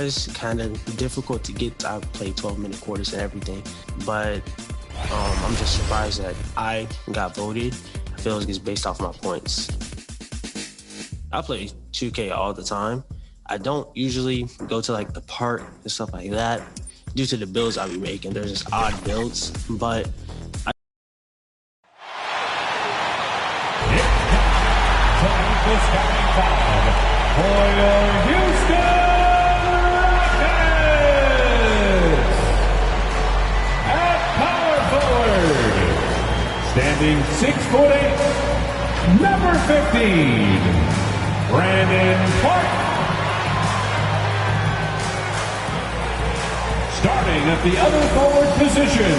was kind of difficult to get. I played 12-minute quarters and everything, but I'm just surprised that I got voted. I feel like it's based off my points. I play 2K all the time. I don't usually go to like the park and stuff like that due to the builds I'll be making. They're just odd builds, but for your Houston Rockets. At power forward, standing 6'8", number 15, Brandon Clarke. Starting at the other forward position,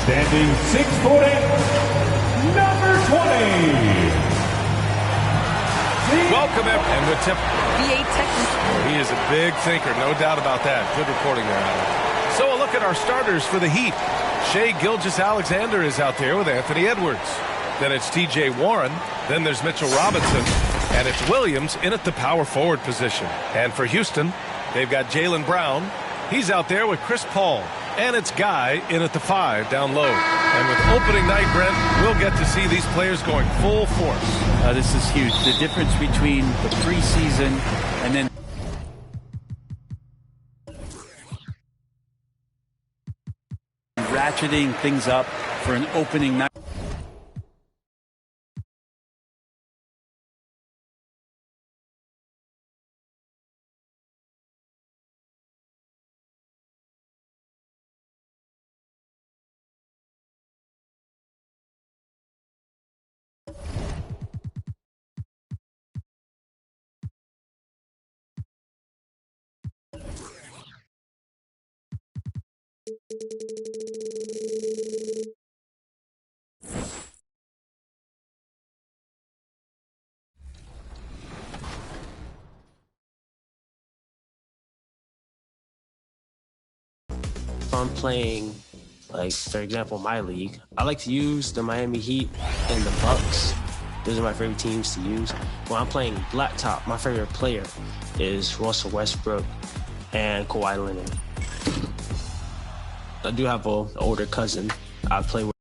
standing 6'8", number 20. Welcome, and the tip. VA technical. He is a big thinker, no doubt about that. Good reporting there, Adam. So a look at our starters for the Heat. Shai Gilgeous-Alexander is out there with Anthony Edwards. Then it's T.J. Warren. Then there's Mitchell Robinson. And it's Williams in at the power forward position. And for Houston, they've got Jaylen Brown. He's out there with Chris Paul. And it's Guy in at the 5 down low. And with opening night, Brent, we'll get to see these players going full force. This is huge. The difference between the preseason and then ratcheting things up for an opening night. If I'm playing, like, for example, my league, I like to use the Miami Heat and the Bucks. Those are my favorite teams to use. When I'm playing Blacktop, my favorite player is Russell Westbrook and Kawhi Leonard. I do have an older cousin I play with.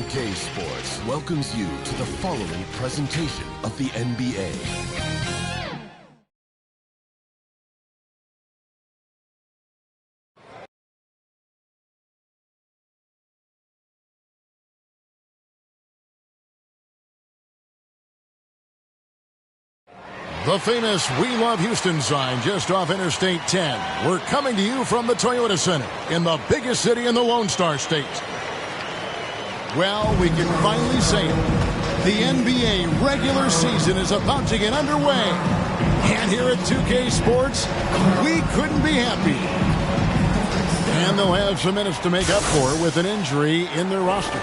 K Sports welcomes you to the following presentation of the NBA. The famous We Love Houston sign just off Interstate 10. We're coming to you from the Toyota Center in the biggest city in the Lone Star State. Well, we can finally say it. The NBA regular season is about to get underway. And here at 2K Sports, we couldn't be happy. And they'll have some minutes to make up for with an injury in their roster.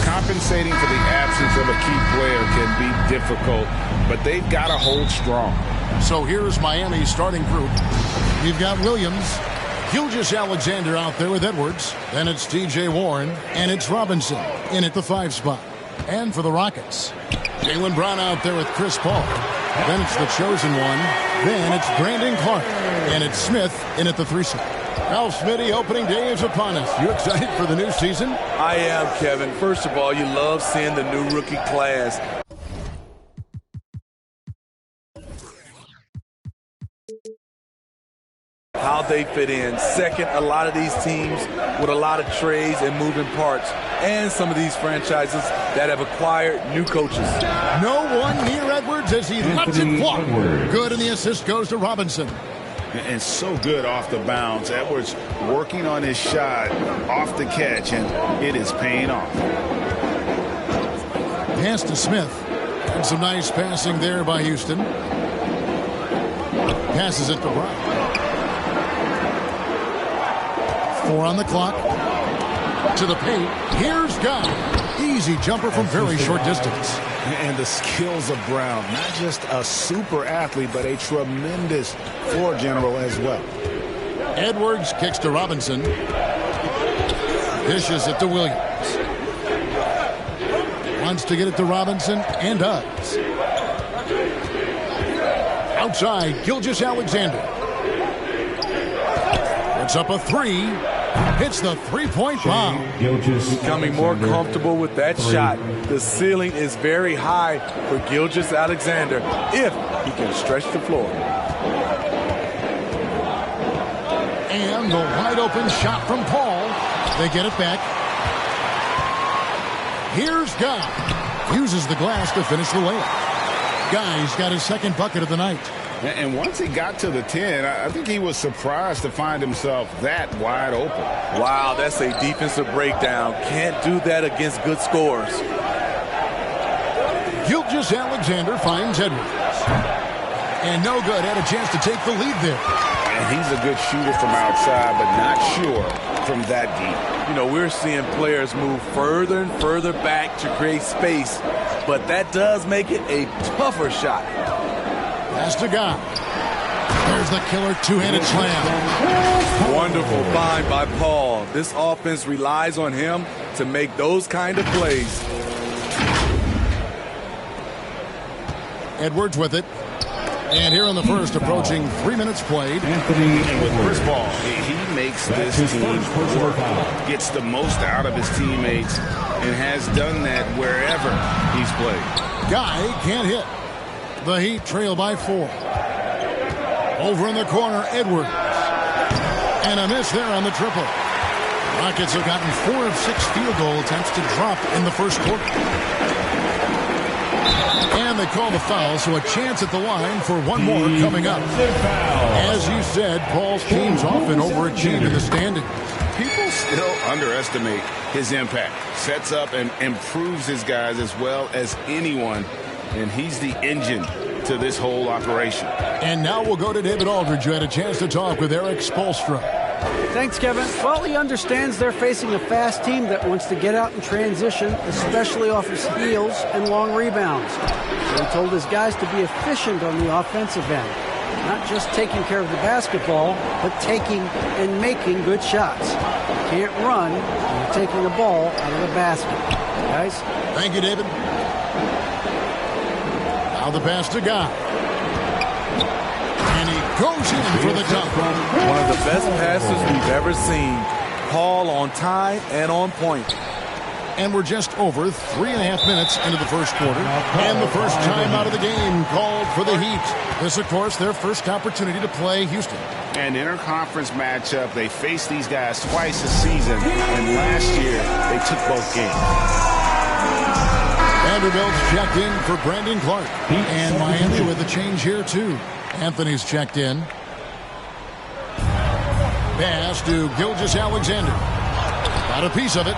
Compensating for the absence of a key player can be difficult, but they've got to hold strong. So here's Miami's starting group. We've got Williams, Gilgeous-Alexander out there with Edwards. Then it's T.J. Warren, and it's Robinson in at the 5 spot. And for the Rockets, Jaylen Brown out there with Chris Paul. Then it's the chosen one. Then it's Brandon Clarke, and it's Smith in at the 3 spot. Now, Smitty, opening day is upon us. You excited for the new season? I am, Kevin. First of all, you love seeing the new rookie class. How they fit in. Second, a lot of these teams with a lot of trades and moving parts. And some of these franchises that have acquired new coaches. No one near Edwards as he lets it fly. Good, and the assist goes to Robinson. And so good off the bounce. Edwards working on his shot off the catch, and it is paying off. Pass to Smith. And some nice passing there by Houston. Passes it to Brown. 4 on the clock. To the paint. Here's Guy. Easy jumper from very short distance. And the skills of Brown. Not just a super athlete, but a tremendous floor general as well. Edwards kicks to Robinson. Dishes it to Williams. Wants to get it to Robinson and does. Outside, Gilgeous-Alexander. Puts up a three. Hits the three-point bomb. Becoming more comfortable with that shot. The ceiling is very high for Gilgeous-Alexander if he can stretch the floor. And the wide-open shot from Paul. They get it back. Here's Guy. Uses the glass to finish the layup. Guy's got his second bucket of the night. And once he got to the 10, I think he was surprised to find himself that wide open. Wow, that's a defensive breakdown. Can't do that against good scores. Gilgeous-Alexander finds Edwards. And no good. Had a chance to take the lead there. And he's a good shooter from outside, but not sure from that deep. You know, we're seeing players move further and further back to create space, but that does make it a tougher shot. Pass to Guy. There's the killer two-handed slam. Wonderful find by Paul. This offense relies on him to make those kind of plays. Edwards with it. And here in the first, approaching 3 minutes played. And with Chris Paul, he makes this team work. Gets the most out of his teammates and has done that wherever he's played. Guy can't hit. The Heat trail by 4. Over in the corner, Edwards. And a miss there on the triple. Rockets have gotten 4 of 6 field goal attempts to drop in the first quarter. And they call the foul, so a chance at the line for one more coming up. As you said, Paul's team's often overachieved in the standings. People still underestimate his impact. Sets up and improves his guys as well as anyone. And he's the engine to this whole operation. And now we'll go to David Aldridge, who had a chance to talk with Eric Spoelstra. Thanks, Kevin. Well, he understands they're facing a fast team that wants to get out in transition, especially off his heels and long rebounds. So he told his guys to be efficient on the offensive end. Not just taking care of the basketball, but taking and making good shots. You can't run when you're taking the ball out of the basket. Guys? Thank you, David. Now the pass to Guy. And he goes in for the dunk. One of the best passes we've ever seen. Paul on time and on point. And we're just over 3.5 minutes into the first quarter. And the first time out of the game called for the Heat. This, of course, their first opportunity to play Houston. An interconference matchup. They faced these guys twice a season. And last year, they took both games. Vanderbilt's checked in for Brandon Clark. And Miami with a change here, too. Anthony's checked in. Pass to Gilgeous-Alexander. Got a piece of it.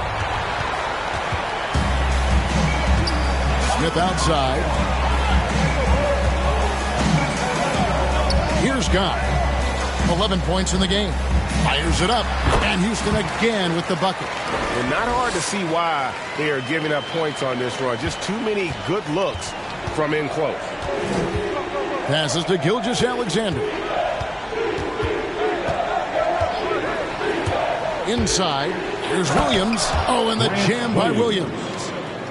Smith outside. Here's Guy. 11 points in the game. Fires it up. And Houston again with the bucket. And not hard to see why they are giving up points on this run. Just too many good looks from in close. Passes to Gilgeous-Alexander. Inside. Here's Williams. Oh, and the jam by Williams.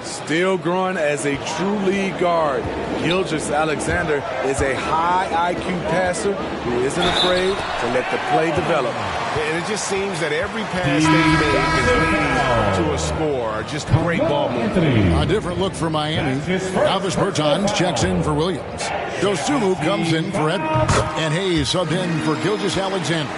Still growing as a true lead guard. Gilgeous-Alexander is a high IQ passer who isn't afraid to let the play develop. And it just seems that every pass they make is leading to a score. Just great ball movement. A different look for Miami. Davis Bertans checks in for Williams. Dosunmu comes in for Edwards. And Hayes subbed in for Gilgeous-Alexander.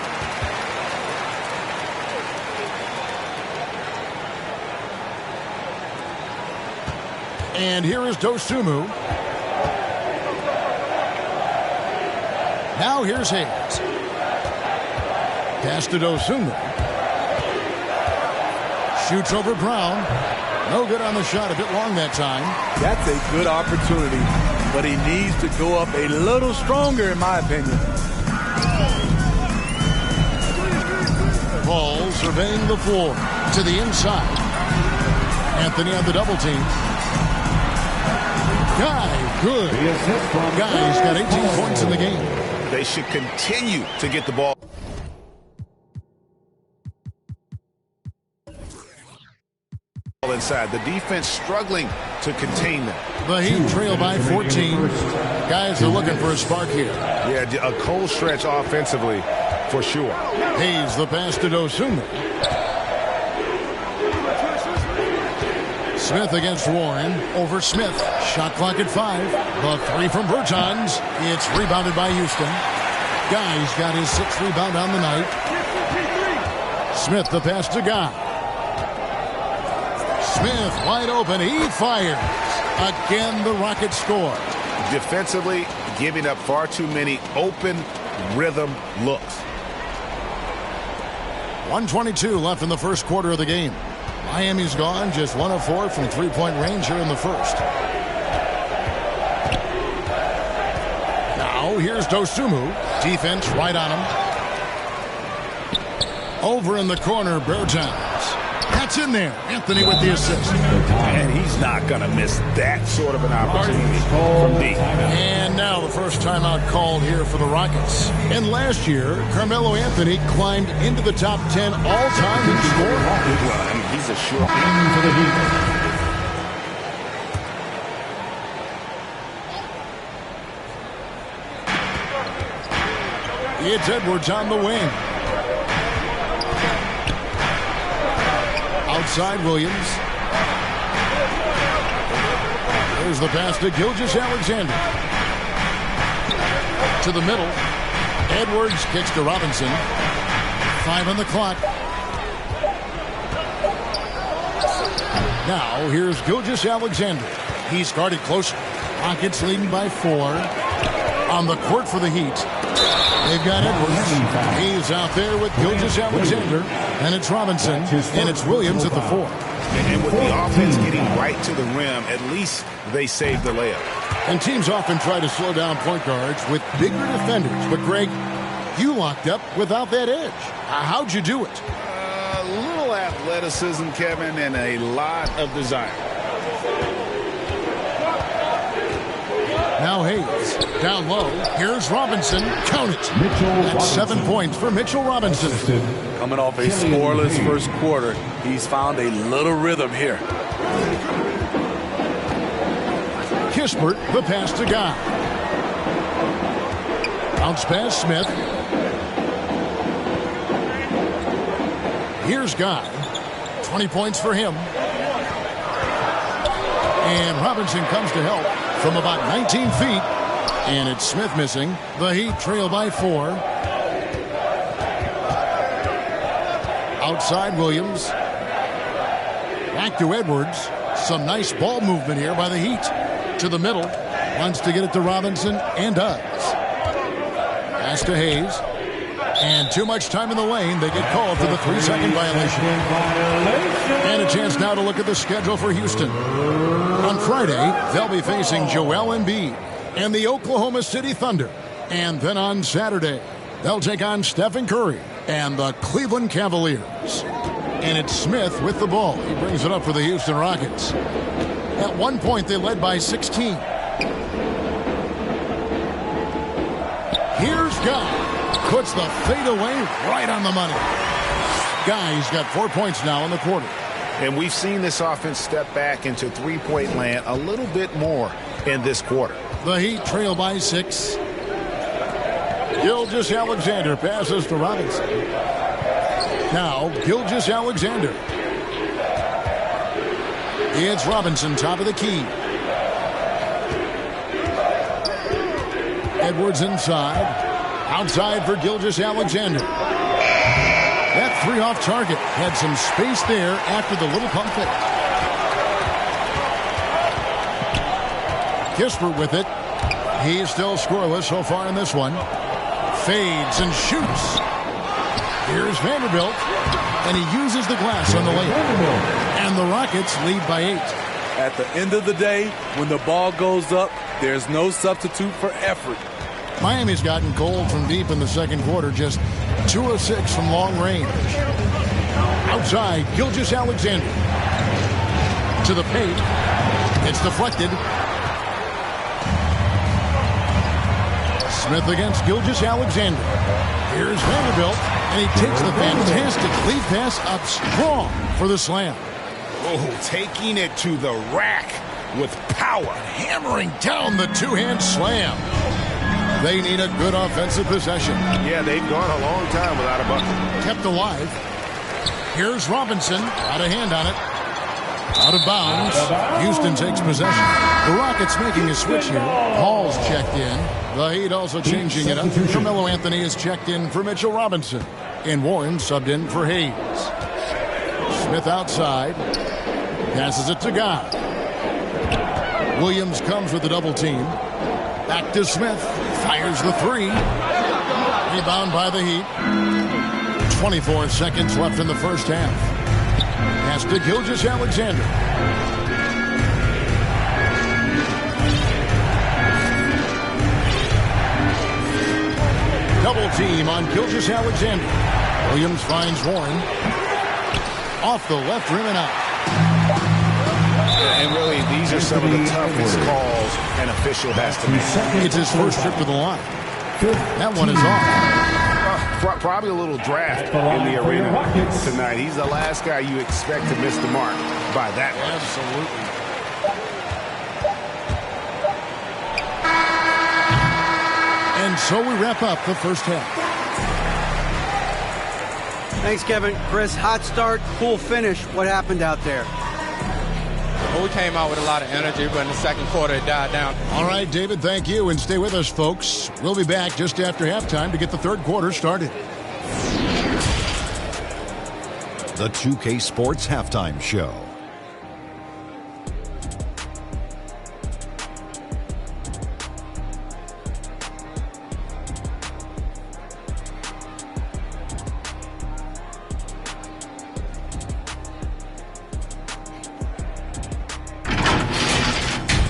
And here is Dosunmu. Now here's Hayes. Pass to Dosunmu. Shoots over Brown. No good on the shot. A bit long that time. That's a good opportunity, but he needs to go up a little stronger, in my opinion. Paul surveying the floor. To the inside. Anthony on the double team. Guy, good. Guy's got 18 points in the game. They should continue to get the ball inside. The defense struggling to contain them. The Heat trail by 14. Guys are looking for a spark here. Yeah, a cold stretch offensively for sure. Hayes the pass to Dosunmu. Smith against Warren. Over Smith. Shot clock at 5. The three from Bertans. It's rebounded by Houston. Guy's got his 6th rebound on the night. Smith the pass to Guy. Smith wide open. He fires. Again, the Rockets score. Defensively, giving up far too many open rhythm looks. 1:22 left in the first quarter of the game. Miami's gone just 1 of 4 from three-point range here in the first. Now here's Dosunmu. Defense right on him. Over in the corner, Bertans. That's in there. Anthony with the assist. And he's not going to miss that sort of an opportunity from deep. And now the first timeout called here for the Rockets. And last year, Carmelo Anthony climbed into the top 10 all-time in scoring. Well, I mean, he's a sure For the Heat. It's Edwards on the wing. Outside Williams. There's the pass to Gilgeous-Alexander. To the middle. Edwards kicks to Robinson. 5 on the clock. Now here's Gilgeous-Alexander. He's guarded close. Rockets leading by 4. On the court for the Heat. They've got Edwards. He's out there with Gilgeous-Alexander. And it's Robinson. And it's Williams at the 4. And with the offense getting right to the rim, at least they saved the layup. And teams often try to slow down point guards with bigger defenders. But, Greg, you locked up without that edge. How'd you do it? A little athleticism, Kevin, and a lot of desire. Now Hayes. Down low. Here's Robinson. Count it. That's 7 points for Mitchell Robinson. Coming off a scoreless first quarter, he's found a little rhythm here. Kispert, the pass to Guy. Bounce pass, Smith. Here's Guy. 20 points for him. And Robinson comes to help from about 19 feet. And it's Smith missing. The Heat trail by 4. Outside Williams. Back to Edwards. Some nice ball movement here by the Heat. To the middle. Wants to get it to Robinson and does. Pass to Hayes. And too much time in the lane. They get called for the 3-second violation. And a chance now to look at the schedule for Houston. On Friday, they'll be facing Joel Embiid and the Oklahoma City Thunder. And then on Saturday, they'll take on Stephen Curry and the Cleveland Cavaliers. And it's Smith with the ball. He brings it up for the Houston Rockets. At one point, they led by 16. Here's Guy. Puts the fadeaway right on the money. Guy's got 4 points now in the quarter. And we've seen this offense step back into three-point land a little bit more in this quarter. The Heat trail by 6. Gilgeous-Alexander passes to Robinson. Now, Gilgeous-Alexander. It's Robinson, top of the key. Edwards inside. Outside for Gilgeous-Alexander. That 3 off target. Had some space there after the little pump fake. Kispert with it. He's still scoreless so far in this one. Fades and shoots. Here's Vanderbilt. And he uses the glass on the layup. And the Rockets lead by 8. At the end of the day, when the ball goes up, there's no substitute for effort. Miami's gotten cold from deep in the second quarter, just 2 of 6 from long range. Outside, Gilgeous-Alexander. To the paint. It's deflected. Smith against Gilgeous-Alexander. Here's Vanderbilt, and he takes the fantastic lead pass up strong for the slam. Oh, taking it to the rack with power. Hammering down the two-hand slam. They need a good offensive possession. Yeah, they've gone a long time without a bucket. Kept alive. Here's Robinson. Out of hand on it. Out of bounds. Houston takes possession. The Rockets making a switch here. Hall's checked in. The Heat also changing it up. Carmelo Anthony is checked in for Mitchell Robinson. And Warren subbed in for Hayes. Smith outside. Passes it to God. Williams comes with the double team. Back to Smith. Fires the three. Rebound by the Heat. 24 seconds left in the first half. Pass to Gilgeous-Alexander. Double team on Gilgeous-Alexander. Williams finds Warren. Off the left rim and out. And really, these are some of the toughest calls an official has to make. It's his first trip to the line. That one is off. Probably a little draft in the arena tonight. He's the last guy you expect to miss the mark by that much. Absolutely. And so we wrap up the first half. Thanks, Kevin. Chris, hot start, cool finish. What happened out there? Well, we came out with a lot of energy, but in the second quarter it died down. All right, David, thank you. And stay with us, folks. We'll be back just after halftime to get the third quarter started. The 2K Sports Halftime Show.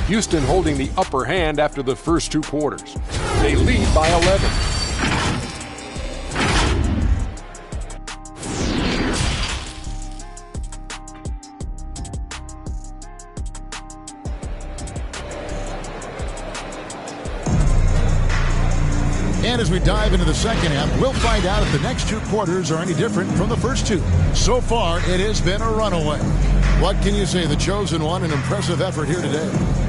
Houston holding the upper hand after the first two quarters. They lead by 11. And as we dive into the second half, we'll find out if the next two quarters are any different from the first two. So far, it has been a runaway. What can you say? The chosen one, an impressive effort here today.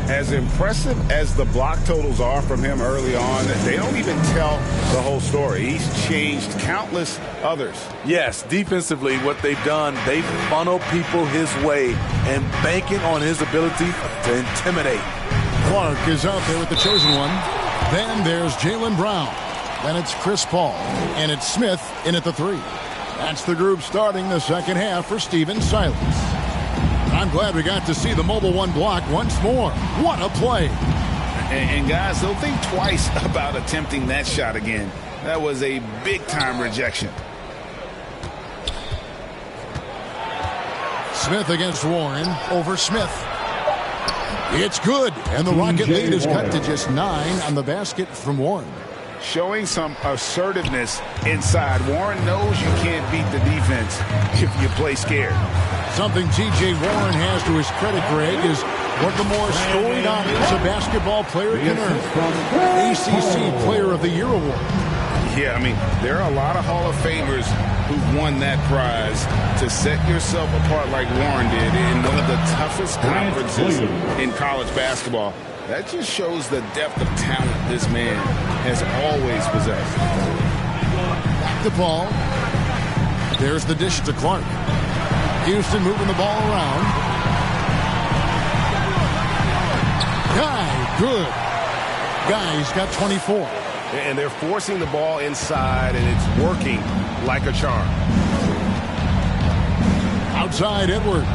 As impressive as the block totals are from him early on, they don't even tell the whole story. He's changed countless others. Yes, defensively, what they've done, they've funneled people his way and banking on his ability to intimidate. Clark is out there with the chosen one. Then there's Jaylen Brown. Then it's Chris Paul. And it's Smith in at the three. That's the group starting the second half for Stephen Silas. I'm glad we got to see the Mobile One block once more. What a play. And guys, they'll think twice about attempting that shot again. That was a big-time rejection. Smith against Warren over Smith. It's good. And the Rocket lead is cut to just 9 on the basket from Warren. Showing some assertiveness inside. Warren knows you can't beat the defense if you play scared. Something T.J. Warren has to his credit, Greg, is what the more storied honors a basketball player can earn. ACC Player of the Year award. Yeah, I mean, there are a lot of Hall of Famers who've won that prize. To set yourself apart like Warren did in one of the toughest conferences in college basketball, that just shows the depth of talent this man has always possessed. Back to Paul. There's the dish to Clark. Houston moving the ball around. Guy, good. Guy's got 24. And they're forcing the ball inside, and it's working like a charm. Outside Edwards.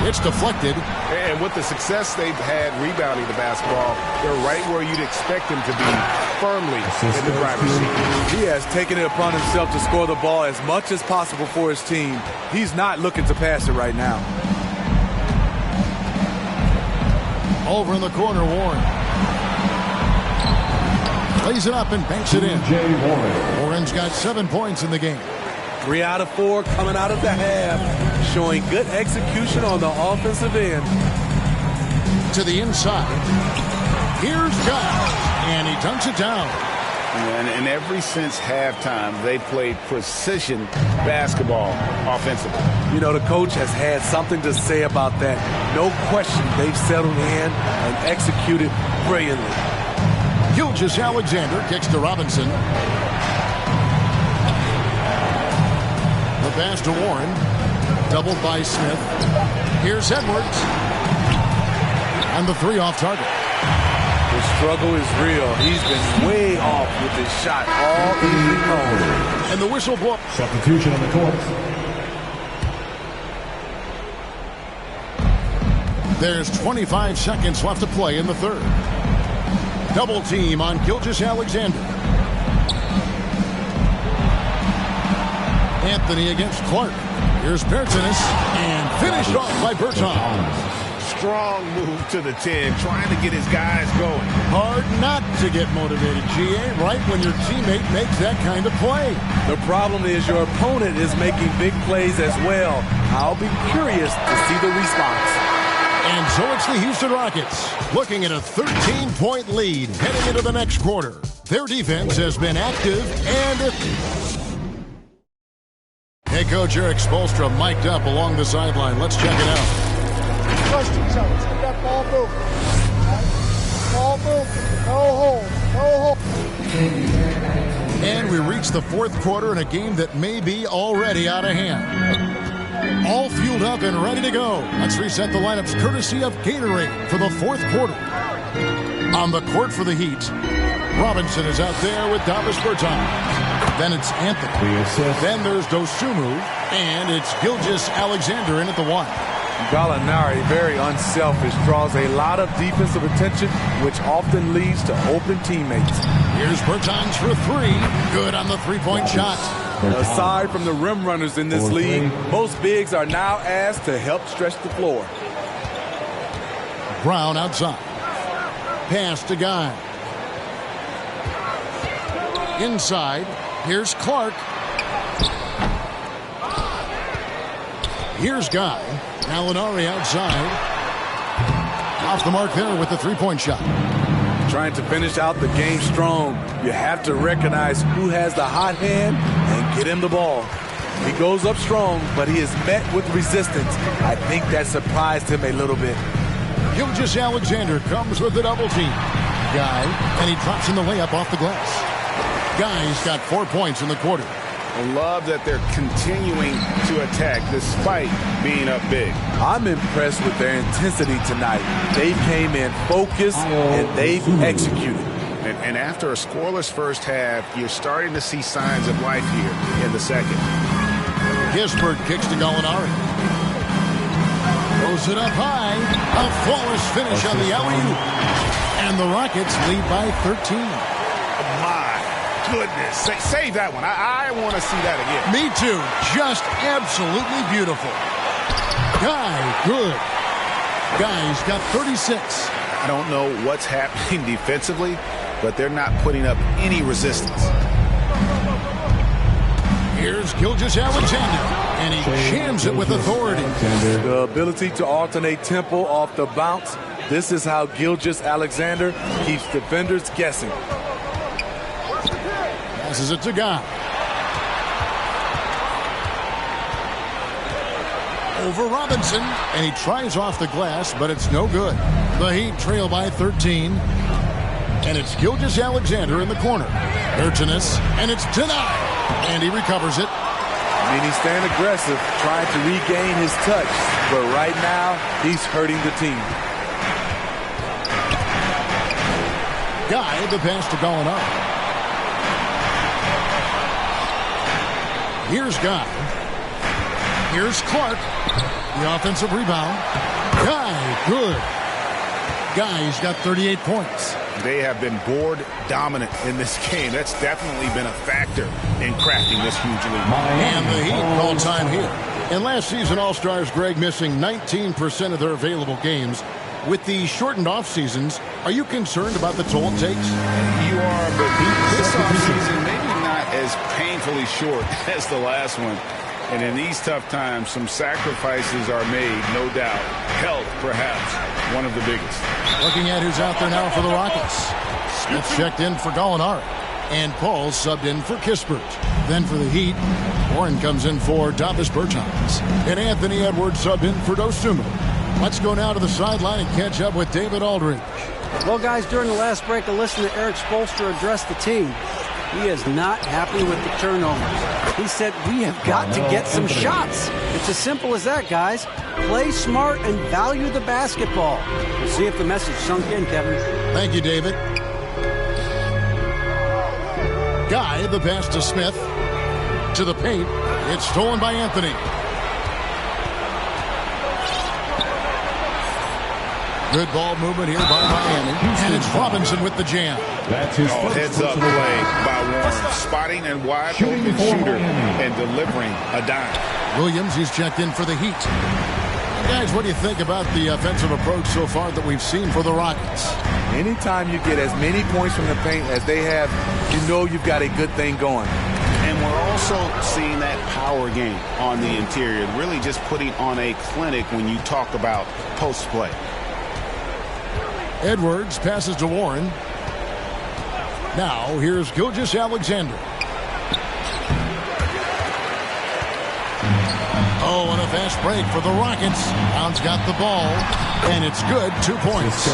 It's deflected. And with the success they've had rebounding the basketball, they're right where you'd expect them to be, firmly in the driver's seat. He has taken it upon himself to score the ball as much as possible for his team. He's not looking to pass it right now. Over in the corner, Warren. Lays it up and banks it in. Warren. Warren's got 7 points in the game. 3 out of 4 coming out of the half, showing good execution on the offensive end. To the inside. Here's Giles, and he dunks it down. And ever since halftime, they played precision basketball offensively. You know, the coach has had something to say about that. No question, they've settled in and executed brilliantly. Gilgeous-Alexander kicks to Robinson. The pass to Warren. Doubled by Smith. Here's Edwards. And the 3 off target. The struggle is real. He's been way off with his shot all evening long. And the whistle blow. Substitution on the court. There's 25 seconds left to play in the third. Double team on Gilgeous-Alexander. Anthony against Clark. Here's Bertanis, and finished off by Bertans. Strong move to the 10, trying to get his guys going. Hard not to get motivated, GA, right when your teammate makes that kind of play. The problem is your opponent is making big plays as well. I'll be curious to see the response. And so it's the Houston Rockets looking at a 13-point lead heading into the next quarter. Their defense has been active and... Head coach Eric Spoelstra mic'd up along the sideline. Let's check it out. Trust each other. Keep that ball moving. Ball moving. No hold. No hold. And we reach the fourth quarter in a game that may be already out of hand. All fueled up and ready to go. Let's reset the lineups courtesy of Gatorade for the fourth quarter. On the court for the Heat, Robinson is out there with Davis Bertans. Then it's Anthony. Then there's Dosunmu. And it's Gilgeous-Alexander in at the 1. Gallinari, very unselfish, draws a lot of defensive attention, which often leads to open teammates. Here's Bertans for 3. Good on the three-point shot. Aside from the rim runners in this league, most bigs are now asked to help stretch the floor. Brown outside. Pass to Guy. Inside. Here's Clark. Here's Guy. Gallinari outside. Off the mark there with the three-point shot. Trying to finish out the game strong. You have to recognize who has the hot hand and get him the ball. He goes up strong, but he is met with resistance. I think that surprised him a little bit. Gilgeous-Alexander comes with the double team. Guy, and he drops in the layup off the glass. Guy's got 4 points in the quarter. I love that they're continuing to attack despite being up big. I'm impressed with their intensity tonight. They came in focused and they've executed. And after a scoreless first half, you're starting to see signs of life here in the second. Kispert kicks to Gallinari. Throws it up high. A flawless finish on the alley-oop. And the Rockets lead by 13. My goodness. Save that one. I want to see that again. Me too. Just absolutely beautiful. Guy, good. Guy's got 36. I don't know what's happening defensively, but they're not putting up any resistance. Here's Gilgeous-Alexander, and he jams it with authority. The ability to alternate tempo off the bounce. This is how Gilgeous-Alexander keeps defenders guessing. Passes it to Guy. Over Robinson, and he tries off the glass, but it's no good. The Heat trail by 13, and it's Gilgeous-Alexander in the corner. Bertanis, and it's denied, and he recovers it. I mean, he's staying aggressive, trying to regain his touch, but right now, he's hurting the team. Guy, the pass to Gallinari. Here's Guy. Here's Clark. The offensive rebound. Guy, good. Guy's got 38 points. They have been board dominant in this game. That's definitely been a factor in crafting this huge lead. And the Heat all time here. And last season, All-Stars Greg missing 19% of their available games. With the shortened off seasons, are you concerned about the toll it takes? You are, but as painfully short as the last one. And in these tough times, some sacrifices are made, no doubt. Health, perhaps, one of the biggest. Looking at who's out there now for the Rockets. Smith checked in for Gallinari. And Paul subbed in for Kispert. Then for the Heat, Warren comes in for Davis Bertans. And Anthony Edwards subbed in for Dosunmu. Let's go now to the sideline and catch up with David Aldridge. Well, guys, during the last break, I listened to Eric Spoelstra address the team. He is not happy with the turnovers. He said, we have got to get some shots. It's as simple as that, guys. Play smart and value the basketball. We'll see if the message sunk in, Kevin. Thank you, David. Guy, the pass to Smith. To the paint. It's stolen by Anthony. Good ball movement here by Miami. And it's Robinson with the jam. That's his heads up play by Warren. Spotting and wide open shooter and delivering a dime. Williams, he's checked in for the Heat. Guys, what do you think about the offensive approach so far that we've seen for the Rockets? Anytime you get as many points from the paint as they have, you know you've got a good thing going. And we're also seeing that power game on the interior, really just putting on a clinic when you talk about post play. Edwards passes to Warren. Now, here's Gilgeous-Alexander. Oh, and a fast break for the Rockets. Brown's got the ball, and it's good. 2 points.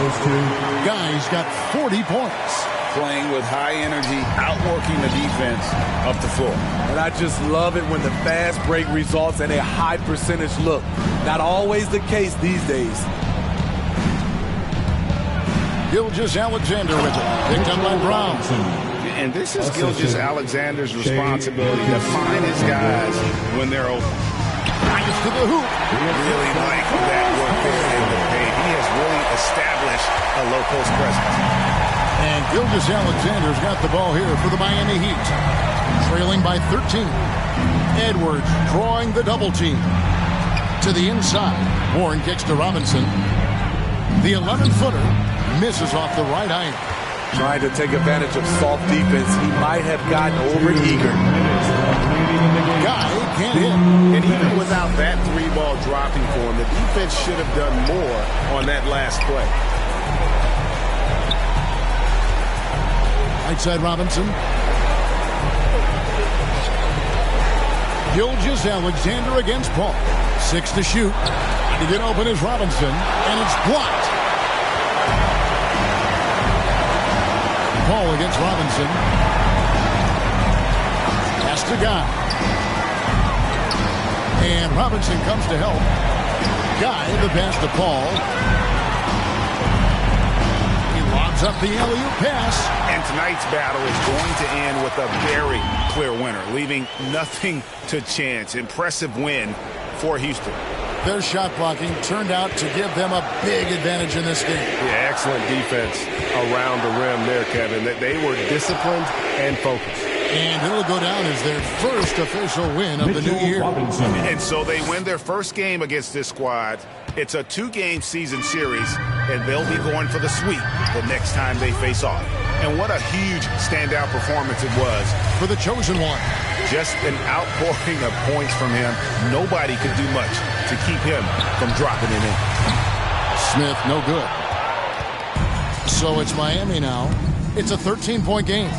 Guy's got 40 points. Playing with high energy, outworking the defense up the floor. And I just love it when the fast break results in a high percentage look. Not always the case these days. Gilgeous-Alexander with it. Picked up by Brown. And this is Gilgeous-Alexander's responsibility to find his guys when they're open. Nice to the hoop. Really like that work there in the paint. He has really established a low post presence. And Gilgeous-Alexander's got the ball here for the Miami Heat. Trailing by 13. Edwards drawing the double team. To the inside. Warren kicks to Robinson. The 11-footer misses off the right iron. Trying to take advantage of soft defense. He might have gotten overeager. Guy can't hit. And even without that three ball dropping for him, the defense should have done more on that last play. Right side Robinson. Gilgeous-Alexander against Paul. 6 to shoot. To get open is Robinson. And it's blocked. Paul against Robinson. Pass to Guy. And Robinson comes to help. Guy, the pass to Paul. He lobs up the alley-oop pass. And tonight's battle is going to end with a very clear winner, leaving nothing to chance. Impressive win for Houston. Their shot blocking turned out to give them a big advantage in this game. Yeah, excellent defense around the rim there, Kevin. That they were disciplined and focused. And it'll go down as their first official win of the new year. And so they win their first game against this squad. It's a 2-game season series, and they'll be going for the sweep the next time they face off. And what a huge standout performance it was for the chosen one. Just an outpouring of points from him. Nobody could do much to keep him from dropping it in. Smith, no good. So it's Miami now. It's a 13-point game.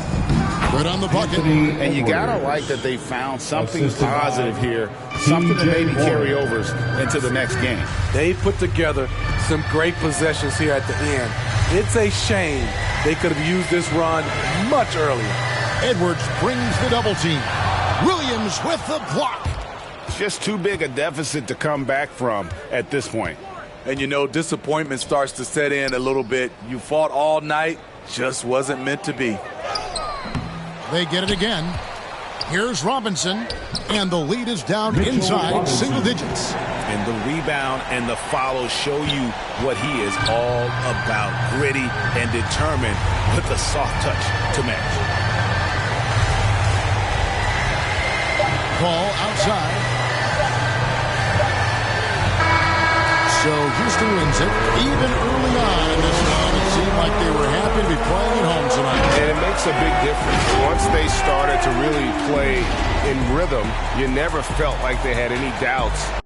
Good on the bucket. And you got to like that they found something positive here, something to maybe carry overs into the next game. They put together some great possessions here at the end. It's a shame they could have used this run much earlier. Edwards brings the double team. Williams with the block. Just too big a deficit to come back from at this point. And you know, disappointment starts to set in a little bit. You fought all night, just wasn't meant to be. They get it again. Here's Robinson, and the lead is down inside single digits. And the rebound and the follow show you what he is all about. Gritty and determined with a soft touch to match. Ball outside. So Houston wins it even early on in this one. seemed like they were happy to be playing at home tonight. And it makes a big difference. Once they started to really play in rhythm, you never felt like they had any doubts